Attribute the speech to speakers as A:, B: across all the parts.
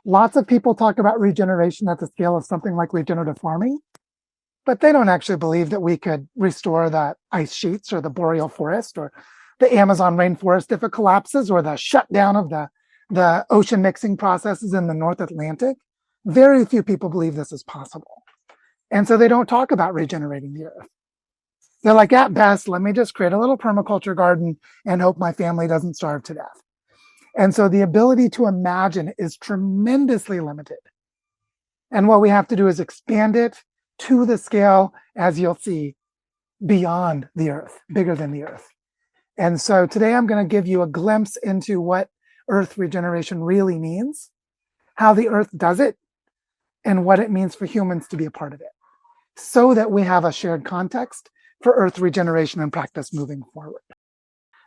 A: Lots of people talk about regeneration at the scale of something like regenerative farming, but they don't actually believe that we could restore the ice sheets or the boreal forest or the Amazon rainforest if it collapses, or the shutdown of the ocean mixing processes in the North Atlantic. Very few people believe this is possible. And so they don't talk about regenerating the earth. They're like, at best, let me just create a little permaculture garden and hope my family doesn't starve to death. And so the ability to imagine is tremendously limited. And what we have to do is expand it to the scale, as you'll see, beyond the earth, bigger than the earth. And so today I'm going to give you a glimpse into what earth regeneration really means, how the earth does it, and what it means for humans to be a part of it, so that we have a shared context for earth regeneration and practice moving forward.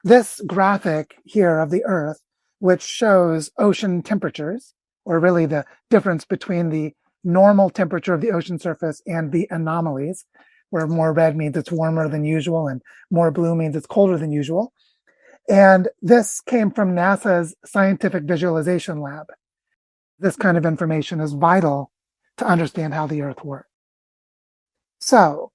A: This graphic here of the earth, which shows ocean temperatures, or really the difference between the normal temperature of the ocean surface and the anomalies, where more red means it's warmer than usual and more blue means it's colder than usual. And this came from NASA's Scientific Visualization Lab. This kind of information is vital to understand how the earth works. So,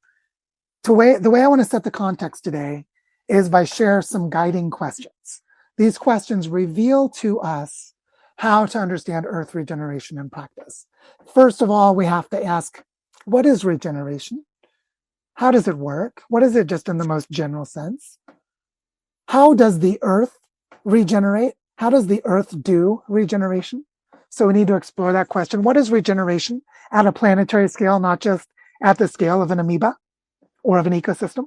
A: the way I want to set the context today is by share some guiding questions. These questions reveal to us how to understand earth regeneration in practice. First of all, we have to ask, what is regeneration? How does it work? What is it just in the most general sense? How does the earth regenerate? How does the earth do regeneration? So we need to explore that question. What is regeneration at a planetary scale, not just at the scale of an amoeba or of an ecosystem?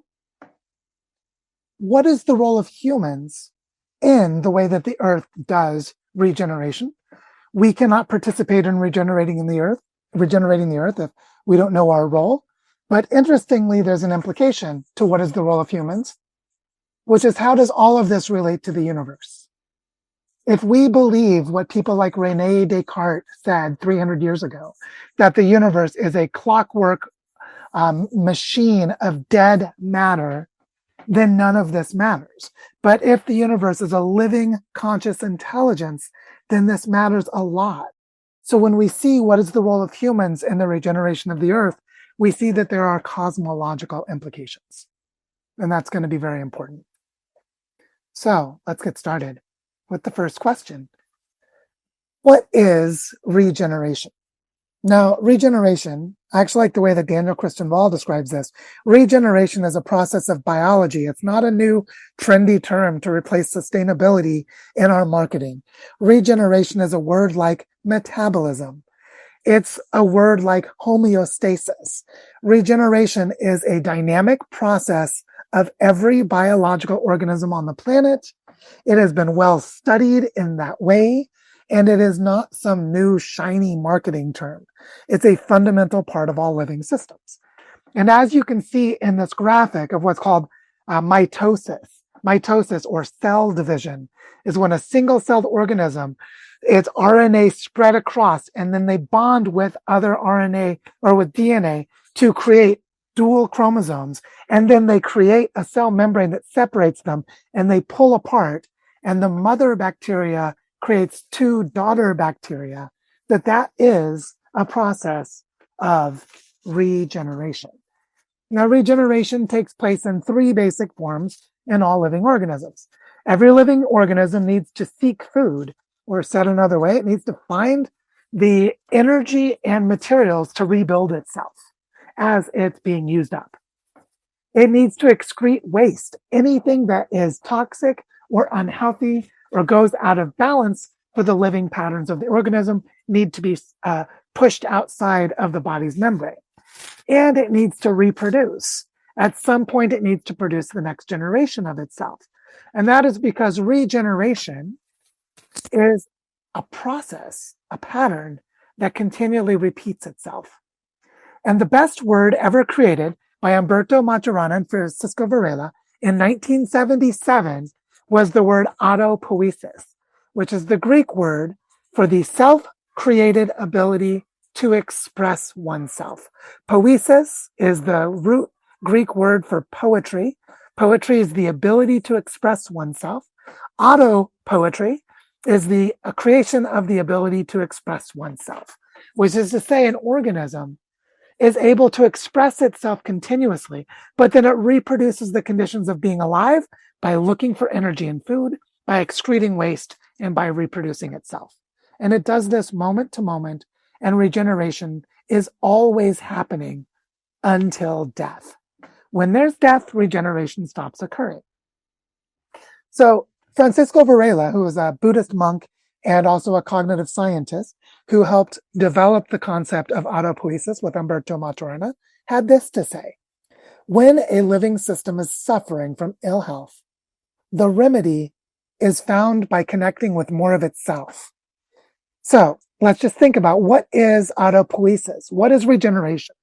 A: What is the role of humans in the way that the earth does regeneration? We cannot participate in regenerating the earth if we don't know our role. But interestingly, there's an implication to what is the role of humans, which is, how does all of this relate to the universe? If we believe what people like Rene Descartes said 300 years ago, that the universe is a clockwork machine of dead matter, then none of this matters. But if the universe is a living, conscious intelligence, then this matters a lot. So when we see what is the role of humans in the regeneration of the earth, we see that there are cosmological implications. And that's going to be very important. So let's get started with the first question. What is regeneration? Now, regeneration, I actually like the way that Daniel Christian Wall describes this. Regeneration is a process of biology. It's not a new trendy term to replace sustainability in our marketing. Regeneration is a word like metabolism. It's a word like homeostasis. Regeneration is a dynamic process of every biological organism on the planet. It has been well studied in that way, and it is not some new shiny marketing term. It's a fundamental part of all living systems. And as you can see in this graphic of what's called mitosis or cell division, is when a single-celled organism, its RNA spread across, and then they bond with other RNA or with DNA to create dual chromosomes, and then they create a cell membrane that separates them, and they pull apart, and the mother bacteria creates two daughter bacteria. That is a process of regeneration. Now, regeneration takes place in three basic forms in all living organisms. Every living organism needs to seek food, or said another way, it needs to find the energy and materials to rebuild itself as it's being used up. It needs to excrete waste. Anything that is toxic or unhealthy or goes out of balance for the living patterns of the organism need to be pushed outside of the body's membrane. And it needs to reproduce. At some point, it needs to produce the next generation of itself. And that is because regeneration is a process, a pattern that continually repeats itself. And the best word ever created by Umberto Maturana and Francisco Varela in 1977 was the word autopoiesis, which is the Greek word for the self-created ability to express oneself. Poiesis is the root Greek word for poetry. Poetry is the ability to express oneself. Auto poetry is the creation of the ability to express oneself, which is to say an organism is able to express itself continuously, but then it reproduces the conditions of being alive by looking for energy in food, by excreting waste, and by reproducing itself. And it does this moment to moment, and regeneration is always happening until death. When there's death, regeneration stops occurring. So Francisco Varela, who was a Buddhist monk and also a cognitive scientist who helped develop the concept of autopoiesis with Umberto Maturana, had this to say: when a living system is suffering from ill health, the remedy is found by connecting with more of itself. So let's just think about, what is autopoiesis? What is regeneration?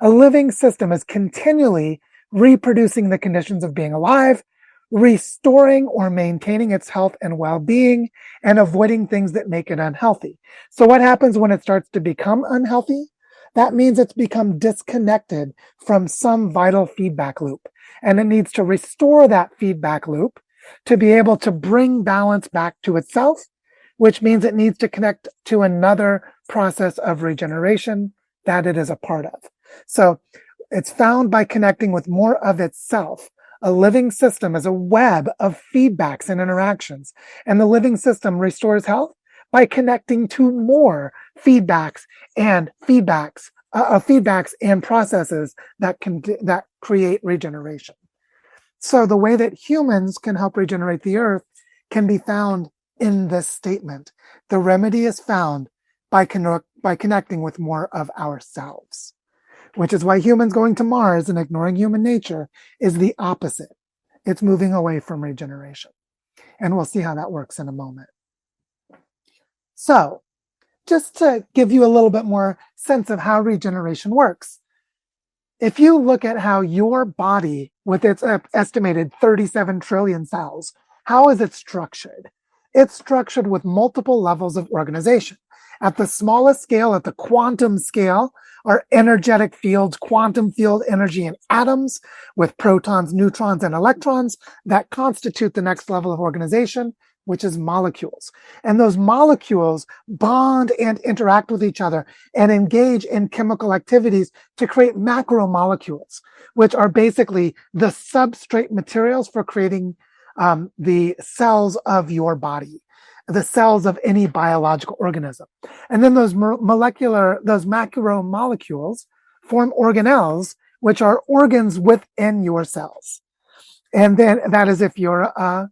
A: A living system is continually reproducing the conditions of being alive, restoring or maintaining its health and well-being, and avoiding things that make it unhealthy. So what happens when it starts to become unhealthy? That means it's become disconnected from some vital feedback loop, and it needs to restore that feedback loop to be able to bring balance back to itself, which means it needs to connect to another process of regeneration that it is a part of. So it's found by connecting with more of itself. A living system is a web of feedbacks and interactions, and the living system restores health by connecting to more feedbacks and processes that create regeneration. So the way that humans can help regenerate the earth can be found in this statement. The remedy is found by connecting with more of ourselves, which is why humans going to Mars and ignoring human nature is the opposite. It's moving away from regeneration. And we'll see how that works in a moment. So, just to give you a little bit more sense of how regeneration works, if you look at how your body, with its estimated 37 trillion cells, how is it structured? It's structured with multiple levels of organization. At the smallest scale, at the quantum scale, are energetic fields, quantum field energy in atoms with protons, neutrons, and electrons that constitute the next level of organization, which is molecules. And those molecules bond and interact with each other and engage in chemical activities to create macromolecules, which are basically the substrate materials for creating the cells of your body, the cells of any biological organism. And then those macromolecules form organelles, which are organs within your cells. And then that is if you're a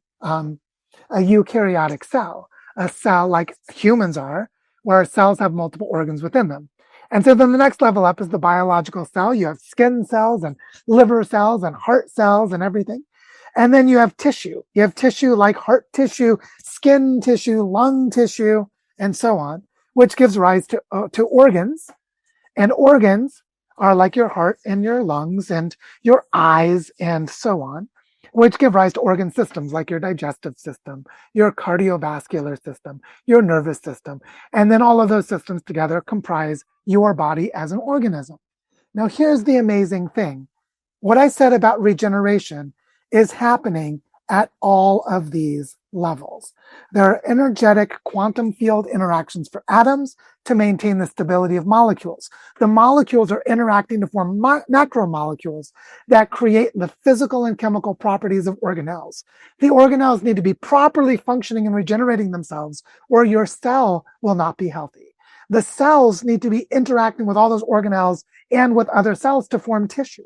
A: eukaryotic cell, a cell like humans are, where cells have multiple organs within them. And so then the next level up is the biological cell. You have skin cells and liver cells and heart cells and everything. And then you have tissue. You have tissue like heart tissue, skin tissue, lung tissue, and so on, which gives rise to organs. And organs are like your heart and your lungs and your eyes and so on, which give rise to organ systems like your digestive system, your cardiovascular system, your nervous system. And then all of those systems together comprise your body as an organism. Now, here's the amazing thing. What I said about regeneration is happening at all of these levels. There are energetic quantum field interactions for atoms to maintain the stability of molecules. The molecules are interacting to form macromolecules that create the physical and chemical properties of organelles. The organelles need to be properly functioning and regenerating themselves, or your cell will not be healthy. The cells need to be interacting with all those organelles and with other cells to form tissue.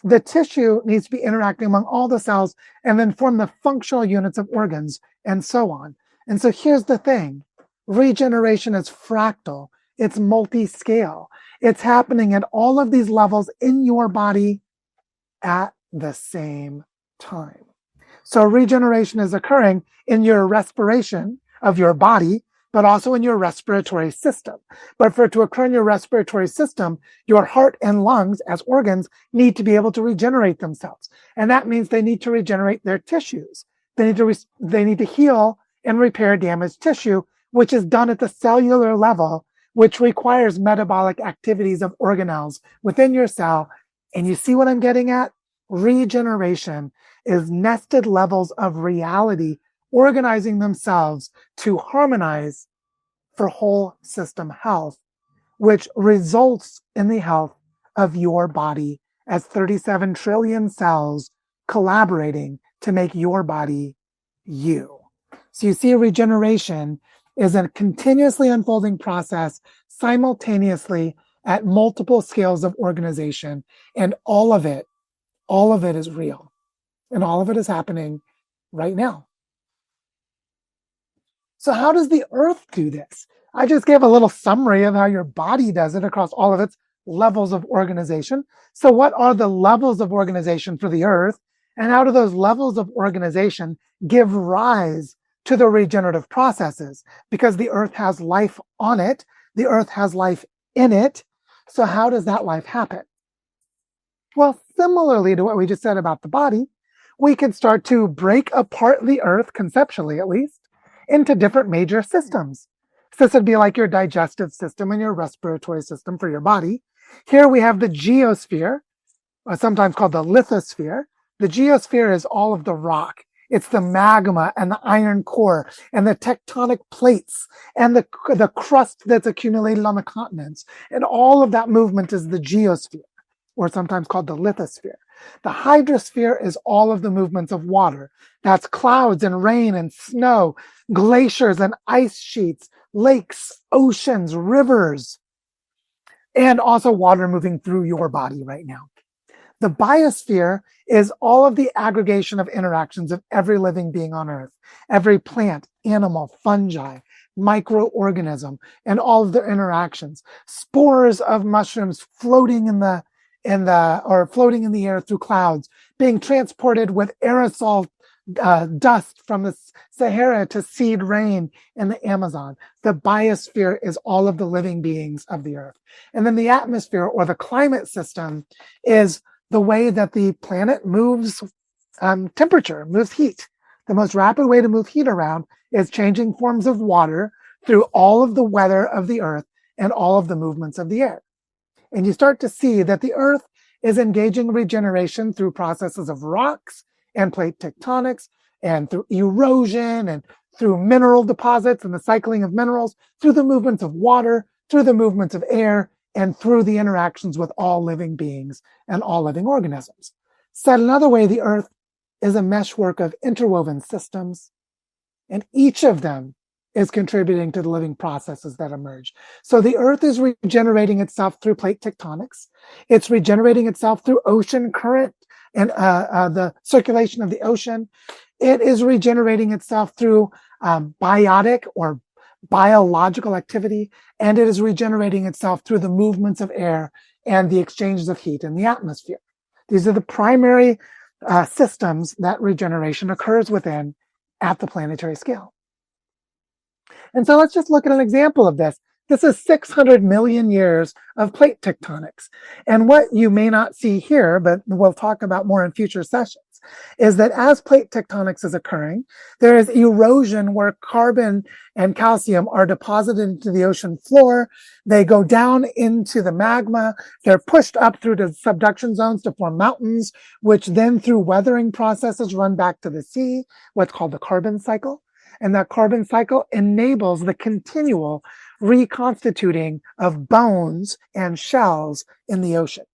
A: The tissue needs to be interacting among all the cells and then form the functional units of organs and so on. And so here's the thing. Regeneration is fractal. It's multi-scale. It's happening at all of these levels in your body at the same time. So regeneration is occurring in your respiration of your body, but also in your respiratory system. But for it to occur in your respiratory system, your heart and lungs as organs need to be able to regenerate themselves. And that means they need to regenerate their tissues. They need to heal and repair damaged tissue, which is done at the cellular level, which requires metabolic activities of organelles within your cell. And you see what I'm getting at? Regeneration is nested levels of reality organizing themselves to harmonize for whole system health, which results in the health of your body as 37 trillion cells collaborating to make your body you. So you see, regeneration is a continuously unfolding process simultaneously at multiple scales of organization, and all of it is real, and all of it is happening right now. So how does the earth do this? I just gave a little summary of how your body does it across all of its levels of organization. So what are the levels of organization for the earth? And how do those levels of organization give rise to the regenerative processes? Because the earth has life on it. The earth has life in it. So how does that life happen? Well, similarly to what we just said about the body, we can start to break apart the earth, conceptually at least, into different major systems. So this would be like your digestive system and your respiratory system for your body. Here we have the geosphere, sometimes called the lithosphere. The geosphere is all of the rock. It's the magma and the iron core and the tectonic plates and the crust that's accumulated on the continents. And all of that movement is the geosphere, or sometimes called the lithosphere. The hydrosphere is all of the movements of water. That's clouds and rain and snow, glaciers and ice sheets, lakes, oceans, rivers, and also water moving through your body right now. The biosphere is all of the aggregation of interactions of every living being on Earth, every plant, animal, fungi, microorganism, and all of their interactions. Spores of mushrooms floating in the air through clouds, being transported with aerosol dust from the Sahara to seed rain in the Amazon. The biosphere is all of the living beings of the earth. And then the atmosphere, or the climate system, is the way that the planet moves temperature, moves heat. The most rapid way to move heat around is changing forms of water through all of the weather of the earth and all of the movements of the air. And you start to see that the earth is engaging regeneration through processes of rocks and plate tectonics, and through erosion, and through mineral deposits and the cycling of minerals, through the movements of water, through the movements of air, and through the interactions with all living beings and all living organisms. Said another way, the earth is a meshwork of interwoven systems, and each of them is contributing to the living processes that emerge. So the earth is regenerating itself through plate tectonics. It's regenerating itself through ocean current and the circulation of the ocean. It is regenerating itself through biotic or biological activity, and it is regenerating itself through the movements of air and the exchanges of heat in the atmosphere. These are the primary systems that regeneration occurs within at the planetary scale. And so let's just look at an example of this. This is 600 million years of plate tectonics. And what you may not see here, but we'll talk about more in future sessions, is that as plate tectonics is occurring, there is erosion where carbon and calcium are deposited into the ocean floor. They go down into the magma. They're pushed up through the subduction zones to form mountains, which then through weathering processes run back to the sea, what's called the carbon cycle. And that carbon cycle enables the continual reconstituting of bones and shells in the ocean.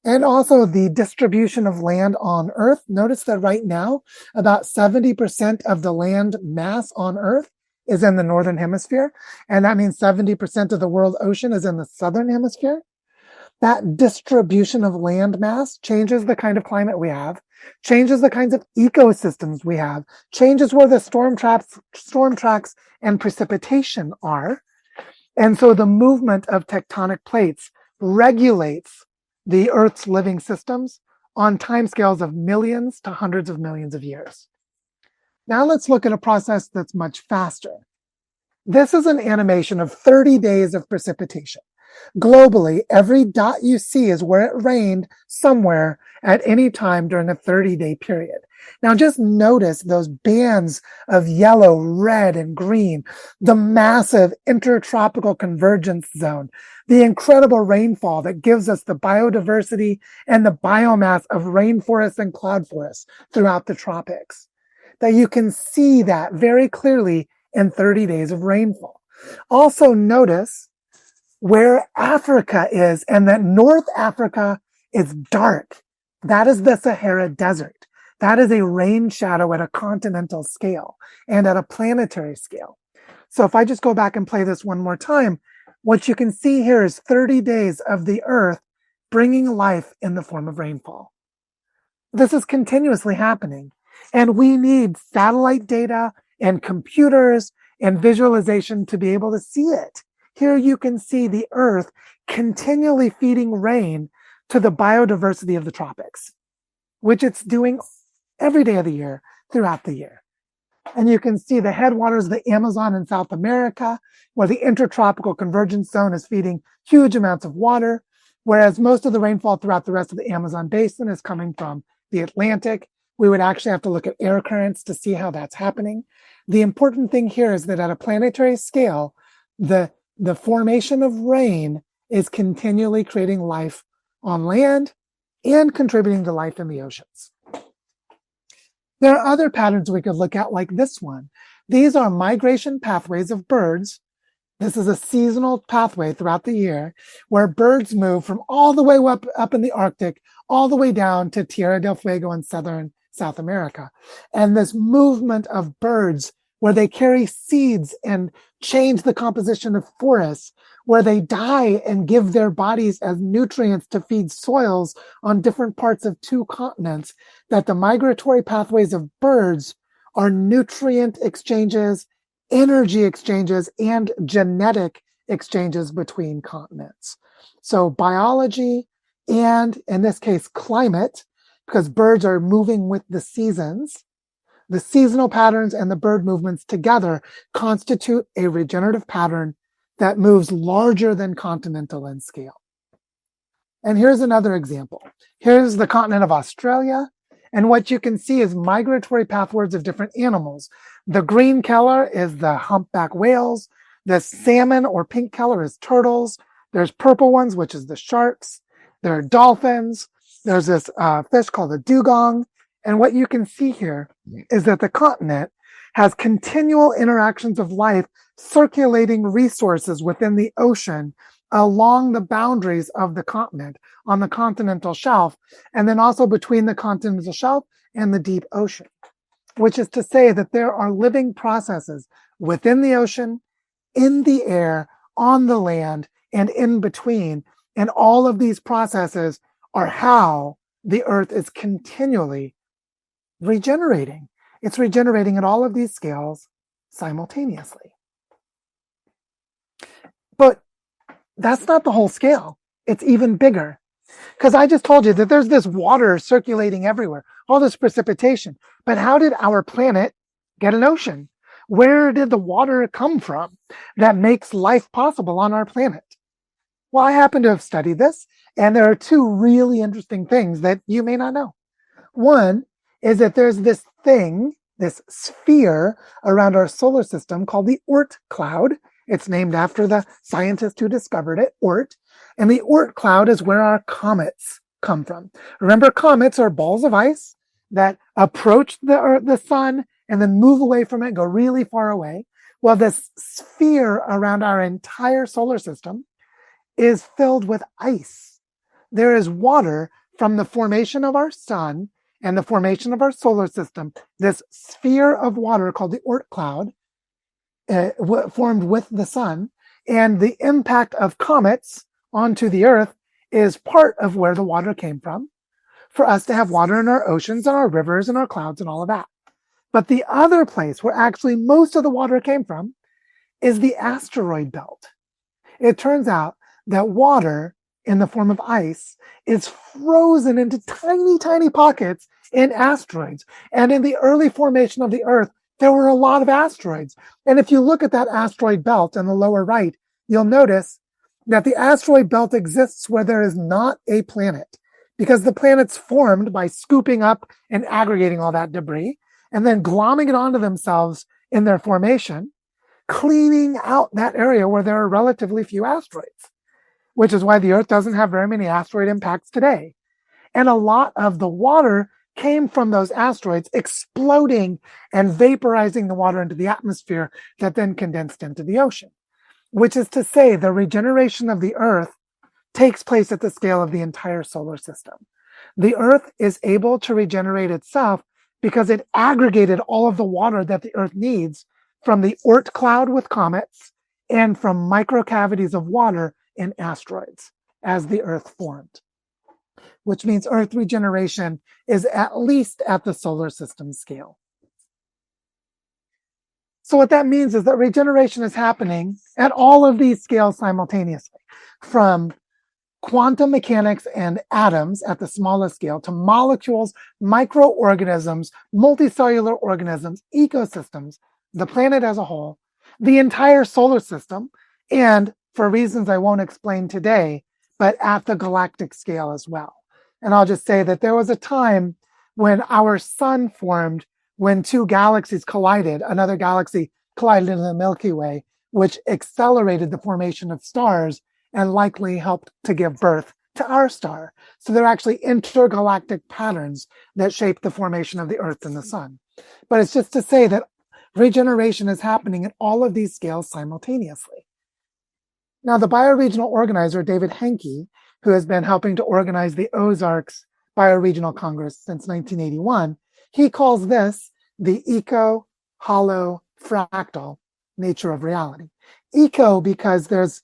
A: And also the distribution of land on Earth. Notice that right now, about 70% of the land mass on Earth is in the northern hemisphere. And that means 70% of the world ocean is in the southern hemisphere. That distribution of land mass changes the kind of climate we have, changes the kinds of ecosystems we have, changes where the storm tracks and precipitation are. And so the movement of tectonic plates regulates the Earth's living systems on timescales of millions to hundreds of millions of years. Now let's look at a process that's much faster. This is an animation of 30 days of precipitation. Globally, every dot you see is where it rained somewhere at any time during a 30-day period. Now just notice those bands of yellow, red, and green, the massive intertropical convergence zone, the incredible rainfall that gives us the biodiversity and the biomass of rainforests and cloud forests throughout the tropics. that you can see that very clearly in 30 days of rainfall. Also notice where Africa is, and that North Africa is dark. That is the Sahara Desert. That is a rain shadow at a continental scale and at a planetary scale. So if I just go back and play this one more time, what you can see here is 30 days of the Earth bringing life in the form of rainfall. This is continuously happening, and we need satellite data and computers and visualization to be able to see it. Here you can see the Earth continually feeding rain to the biodiversity of the tropics, which it's doing every day of the year throughout the year. And you can see the headwaters of the Amazon in South America, where the intertropical convergence zone is feeding huge amounts of water, whereas most of the rainfall throughout the rest of the Amazon basin is coming from the Atlantic. We would actually have to look at air currents to see how that's happening. The important thing here is that at a planetary scale, the formation of rain is continually creating life on land and contributing to life in the oceans. There are other patterns we could look at, like this one. These are migration pathways of birds. This is a seasonal pathway throughout the year where birds move from all the way up in the Arctic, all the way down to Tierra del Fuego in southern South America. And this movement of birds where they carry seeds and change the composition of forests, where they die and give their bodies as nutrients to feed soils on different parts of two continents, that the migratory pathways of birds are nutrient exchanges, energy exchanges, and genetic exchanges between continents. So biology and, in this case, climate, because birds are moving with the seasons, the seasonal patterns and the bird movements together constitute a regenerative pattern that moves larger than continental in scale. And here's another example. Here's the continent of Australia. And what you can see is migratory pathways of different animals. The green color is the humpback whales. The salmon or pink color is turtles. There's purple ones, which is the sharks. There are dolphins. There's this fish called the dugong. And what you can see here is that the continent has continual interactions of life circulating resources within the ocean along the boundaries of the continent on the continental shelf, and then also between the continental shelf and the deep ocean, which is to say that there are living processes within the ocean, in the air, on the land, and in between. And all of these processes are how the Earth is continually regenerating. It's regenerating at all of these scales simultaneously. But that's not the whole scale. It's even bigger. Because I just told you that there's this water circulating everywhere, all this precipitation. But how did our planet get an ocean? Where did the water come from that makes life possible on our planet? Well, I happen to have studied this, and there are two really interesting things that you may not know. One is that there's this thing, this sphere around our solar system called the Oort cloud. It's named after the scientist who discovered it, Oort. And the Oort cloud is where our comets come from. Remember, comets are balls of ice that approach the sun and then move away from it, go really far away. Well, this sphere around our entire solar system is filled with ice. There is water from the formation of our sun and the formation of our solar system. This sphere of water called the Oort cloud formed with the sun, and the impact of comets onto the Earth is part of where the water came from for us to have water in our oceans and our rivers and our clouds and all of that. But the other place where actually most of the water came from is the asteroid belt. It turns out that water in the form of ice is frozen into tiny, tiny pockets in asteroids. And in the early formation of the Earth, there were a lot of asteroids. And if you look at that asteroid belt in the lower right, you'll notice that the asteroid belt exists where there is not a planet, because the planets formed by scooping up and aggregating all that debris and then glomming it onto themselves in their formation, cleaning out that area where there are relatively few asteroids, which is why the Earth doesn't have very many asteroid impacts today. And a lot of the water came from those asteroids exploding and vaporizing the water into the atmosphere that then condensed into the ocean, which is to say the regeneration of the Earth takes place at the scale of the entire solar system. The Earth is able to regenerate itself because it aggregated all of the water that the Earth needs from the Oort cloud with comets and from microcavities of water in asteroids as the Earth formed, which means Earth regeneration is at least at the solar system scale. So what that means is that regeneration is happening at all of these scales simultaneously, from quantum mechanics and atoms at the smallest scale to molecules, microorganisms, multicellular organisms, ecosystems, the planet as a whole, the entire solar system, and for reasons I won't explain today, but at the galactic scale as well. And I'll just say that there was a time when our sun formed when two galaxies collided, another galaxy collided in the Milky Way, which accelerated the formation of stars and likely helped to give birth to our star. So they're actually intergalactic patterns that shape the formation of the Earth and the sun. But it's just to say that regeneration is happening at all of these scales simultaneously. Now, the bioregional organizer, David Henke, who has been helping to organize the Ozarks Bioregional Congress since 1981, he calls this the eco-hollow-fractal nature of reality. Eco, because there's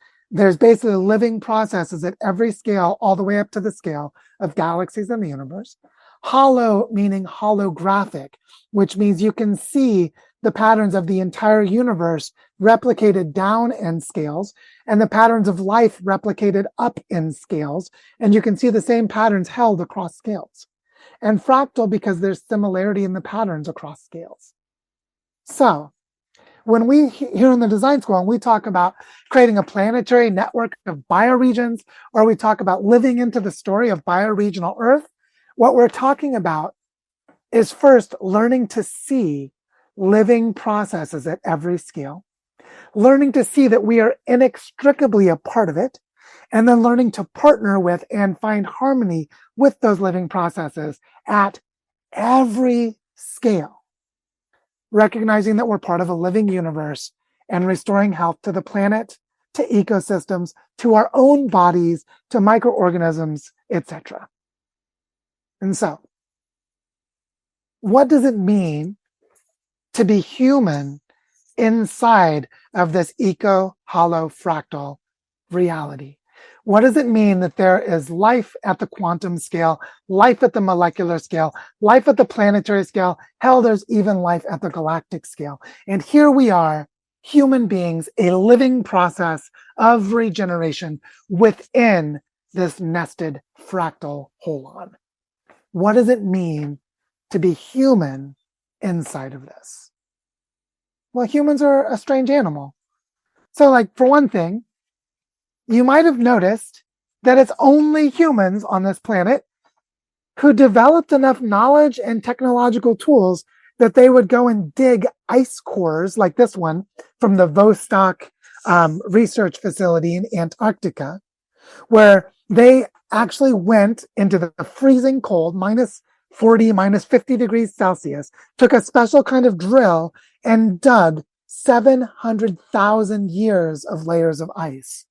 A: basically living processes at every scale, all the way up to the scale of galaxies in the universe. Hollow, meaning holographic, which means you can see the patterns of the entire universe replicated down in scales, and the patterns of life replicated up in scales, and you can see the same patterns held across scales. And fractal because there's similarity in the patterns across scales. So, when we here in the design school, and we talk about creating a planetary network of bioregions, or we talk about living into the story of bioregional Earth, what we're talking about is first learning to see living processes at every scale, learning to see that we are inextricably a part of it, and then learning to partner with and find harmony with those living processes at every scale, recognizing that we're part of a living universe and restoring health to the planet, to ecosystems, to our own bodies, to microorganisms, etc. And so, what does it mean to be human inside of this eco-hollow-fractal reality? What does it mean that there is life at the quantum scale, life at the molecular scale, life at the planetary scale? Hell, there's even life at the galactic scale. And here we are, human beings, a living process of regeneration within this nested fractal holon. What does it mean to be human inside of this? Well, humans are a strange animal. So, like, for one thing, you might have noticed that it's only humans on this planet who developed enough knowledge and technological tools that they would go and dig ice cores like this one from the Vostok research facility in Antarctica, where they actually went into the freezing cold, minus 40, minus 50 degrees Celsius, took a special kind of drill and dug 700,000 years of layers of ice.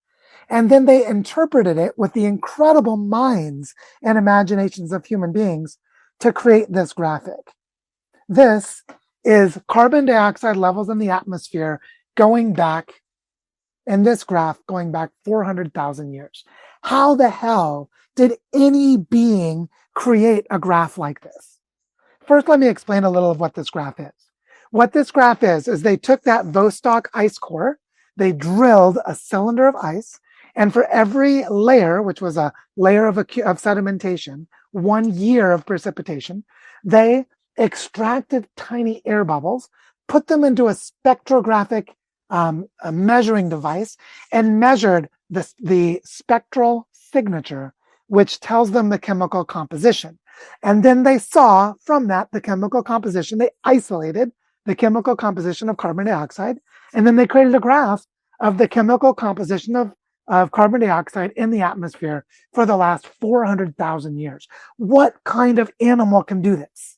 A: And then they interpreted it with the incredible minds and imaginations of human beings to create this graphic. This is carbon dioxide levels in the atmosphere going back, in this graph, going back 400,000 years. How the hell did any being create a graph like this? First, let me explain a little of what this graph is. What this graph is they took that Vostok ice core, they drilled a cylinder of ice, and for every layer, which was a layer of sedimentation, 1 year of precipitation, they extracted tiny air bubbles, put them into a spectrographic a measuring device, and measured the spectral signature, which tells them the chemical composition. And then they saw from that the chemical composition. They isolated the chemical composition of carbon dioxide, and then they created a graph of the chemical composition of of carbon dioxide in the atmosphere for the last 400,000 years. What kind of animal can do this?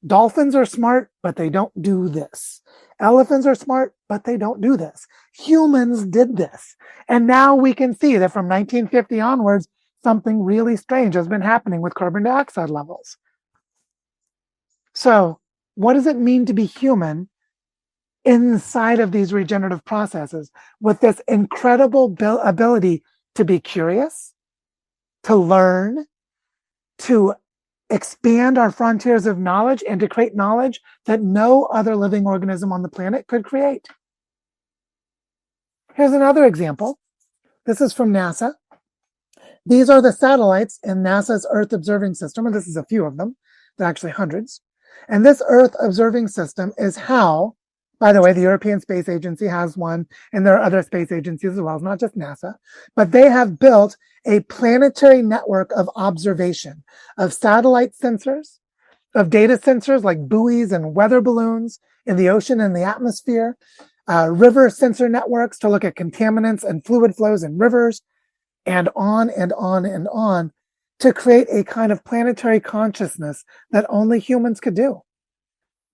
A: Dolphins are smart, but they don't do this. Elephants are smart, but they don't do this. Humans did this. And now we can see that from 1950 onwards, something really strange has been happening with carbon dioxide levels. So, what does it mean to be human inside of these regenerative processes with this incredible ability to be curious, to learn, to expand our frontiers of knowledge, and to create knowledge that no other living organism on the planet could create? Here's another example. This is from NASA. These are the satellites in NASA's Earth observing system, and this is a few of them. There are actually hundreds. And this Earth observing system is how, by the way, the European Space Agency has one, and there are other space agencies as well, it's not just NASA, but they have built a planetary network of observation of satellite sensors, of data sensors like buoys and weather balloons in the ocean and the atmosphere, river sensor networks to look at contaminants and fluid flows in rivers, and on and on and on, to create a kind of planetary consciousness that only humans could do.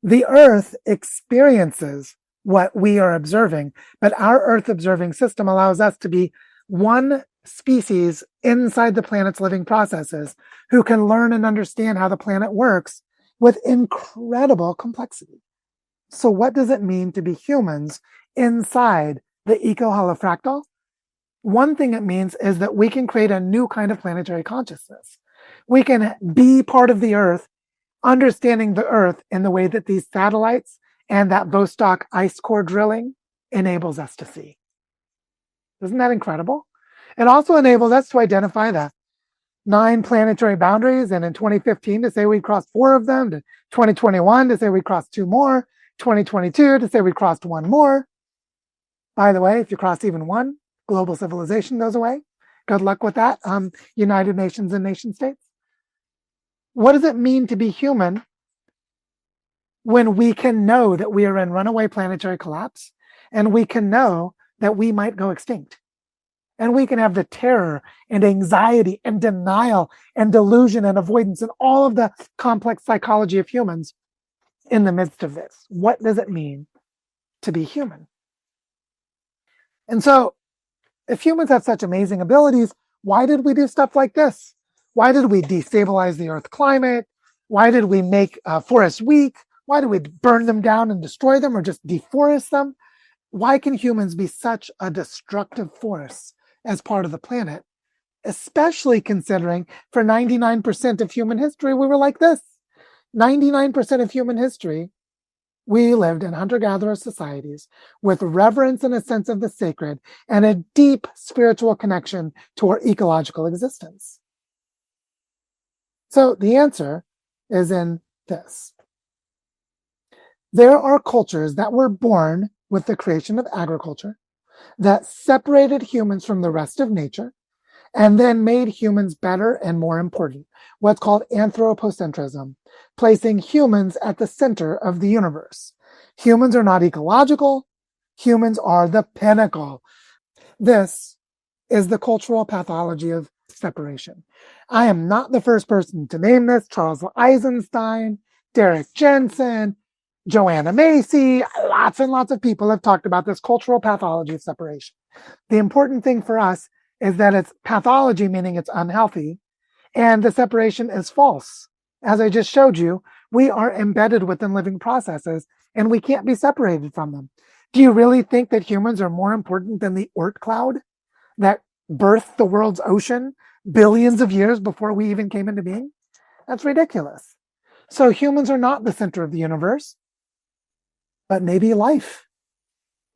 A: The Earth experiences what we are observing, but our Earth observing system allows us to be one species inside the planet's living processes who can learn and understand how the planet works with incredible complexity. So what does it mean to be humans inside the eco-holofractal? One thing it means is that we can create a new kind of planetary consciousness. We can be part of the Earth, understanding the Earth in the way that these satellites and that Vostok ice core drilling enables us to see. Isn't that incredible? It also enables us to identify the 9 planetary boundaries, and in 2015 to say we crossed 4 of them, to 2021 to say we crossed 2 more, 2022 to say we crossed 1 more. By the way, if you cross even 1, global civilization goes away. Good luck with that, United Nations and nation states. What does it mean to be human when we can know that we are in runaway planetary collapse, and we can know that we might go extinct? And we can have the terror and anxiety and denial and delusion and avoidance and all of the complex psychology of humans in the midst of this. What does it mean to be human? And so, if humans have such amazing abilities, why did we do stuff like this? Why did we destabilize the Earth climate? Why did we make forests weak? Why did we burn them down and destroy them or just deforest them? Why can humans be such a destructive force as part of the planet? Especially considering for 99% of human history, we were like this. 99% of human history, we lived in hunter-gatherer societies with reverence and a sense of the sacred and a deep spiritual connection to our ecological existence. So the answer is in this. There are cultures that were born with the creation of agriculture that separated humans from the rest of nature and then made humans better and more important, what's called anthropocentrism, placing humans at the center of the universe. Humans are not ecological. Humans are the pinnacle. This is the cultural pathology of separation. I am not the first person to name this. Charles Eisenstein, Derek Jensen, Joanna Macy, lots and lots of people have talked about this cultural pathology of separation. The important thing for us is that it's pathology, meaning it's unhealthy, and the separation is false. As I just showed you, we are embedded within living processes, and we can't be separated from them. Do you really think that humans are more important than the Oort cloud that birthed the world's ocean billions of years before we even came into being? That's ridiculous. So humans are not the center of the universe, but maybe life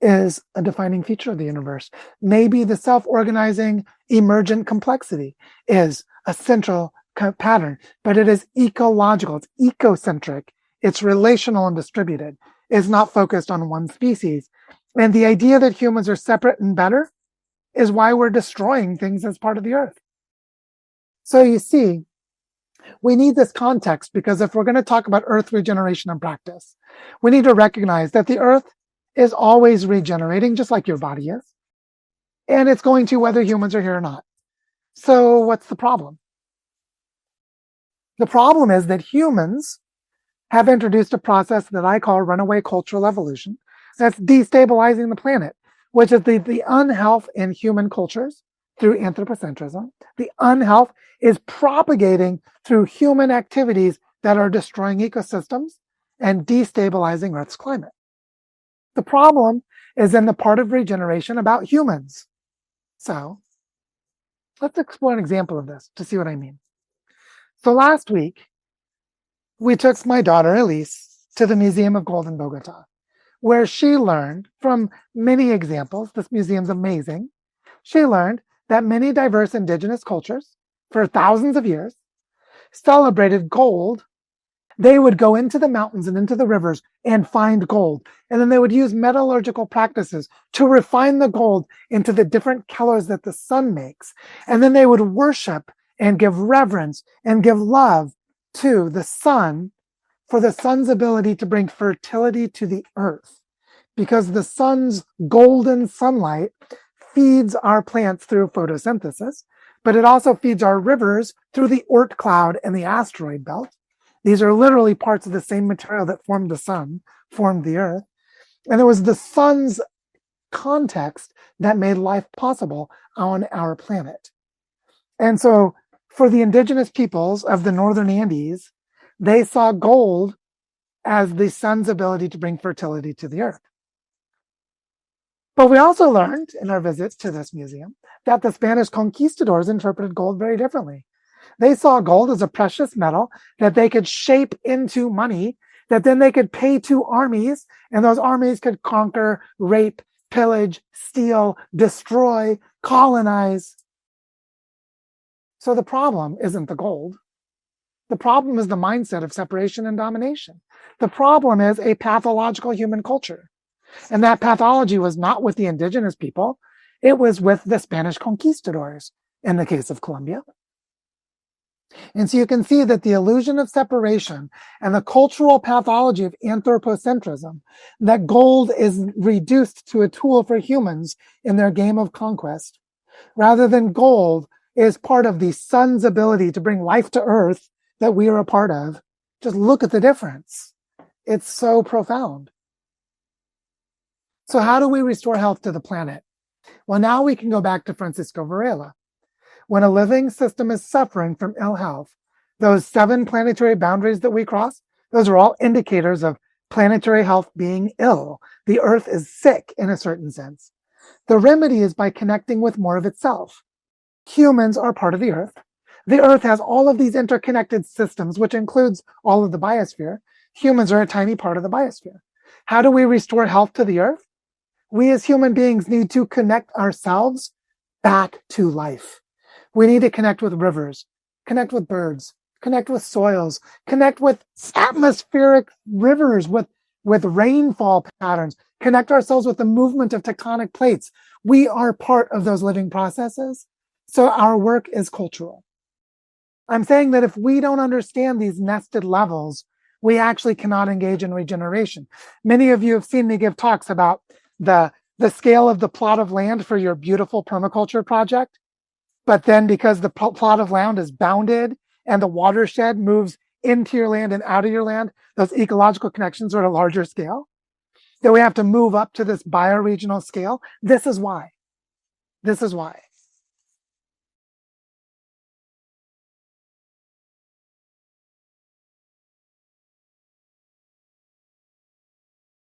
A: is a defining feature of the universe. Maybe the self-organizing emergent complexity is a central pattern, but it is ecological, it's ecocentric, it's relational and distributed. It's not focused on one species. And the idea that humans are separate and better is why we're destroying things as part of the earth. So you see, we need this context because if we're going to talk about earth regeneration in practice, we need to recognize that the earth is always regenerating, just like your body is. And it's going to whether humans are here or not. So what's the problem? The problem is that humans have introduced a process that I call runaway cultural evolution that's destabilizing the planet, which is the unhealth in human cultures through anthropocentrism. The unhealth is propagating through human activities that are destroying ecosystems and destabilizing Earth's climate. The problem is in the part of regeneration about humans. So let's explore an example of this to see what I mean. So last week, we took my daughter Elise to the Museum of Gold in Bogota, where she learned from many examples. This museum's amazing. She learned that many diverse indigenous cultures for thousands of years celebrated gold. They would go into the mountains and into the rivers and find gold. And then they would use metallurgical practices to refine the gold into the different colors that the sun makes. And then they would worship and give reverence and give love to the sun for the sun's ability to bring fertility to the earth. Because the sun's golden sunlight feeds our plants through photosynthesis, but it also feeds our rivers through the Oort cloud and the asteroid belt. These are literally parts of the same material that formed the sun, formed the earth. And it was the sun's context that made life possible on our planet. And so for the indigenous peoples of the northern Andes, they saw gold as the sun's ability to bring fertility to the earth. But we also learned in our visits to this museum that the Spanish conquistadors interpreted gold very differently. They saw gold as a precious metal that they could shape into money, that then they could pay to armies, and those armies could conquer, rape, pillage, steal, destroy, colonize. So the problem isn't the gold. The problem is the mindset of separation and domination. The problem is a pathological human culture. And that pathology was not with the indigenous people. It was with the Spanish conquistadors in the case of Colombia. And so you can see that the illusion of separation and the cultural pathology of anthropocentrism, that gold is reduced to a tool for humans in their game of conquest, rather than gold is part of the sun's ability to bring life to earth that we are a part of. Just look at the difference. It's so profound. So how do we restore health to the planet? Well, now we can go back to Francisco Varela. When a living system is suffering from ill health, those 7 planetary boundaries that we cross, those are all indicators of planetary health being ill. The Earth is sick in a certain sense. The remedy is by connecting with more of itself. Humans are part of the Earth. The Earth has all of these interconnected systems, which includes all of the biosphere. Humans are a tiny part of the biosphere. How do we restore health to the Earth? We as human beings need to connect ourselves back to life. We need to connect with rivers, connect with birds, connect with soils, connect with atmospheric rivers, with rainfall patterns, connect ourselves with the movement of tectonic plates. We are part of those living processes. So our work is cultural. I'm saying that if we don't understand these nested levels, we actually cannot engage in regeneration. Many of you have seen me give talks about the scale of the plot of land for your beautiful permaculture project. But then because the plot of land is bounded and the watershed moves into your land and out of your land, those ecological connections are at a larger scale. That we have to move up to this bioregional scale. This is why.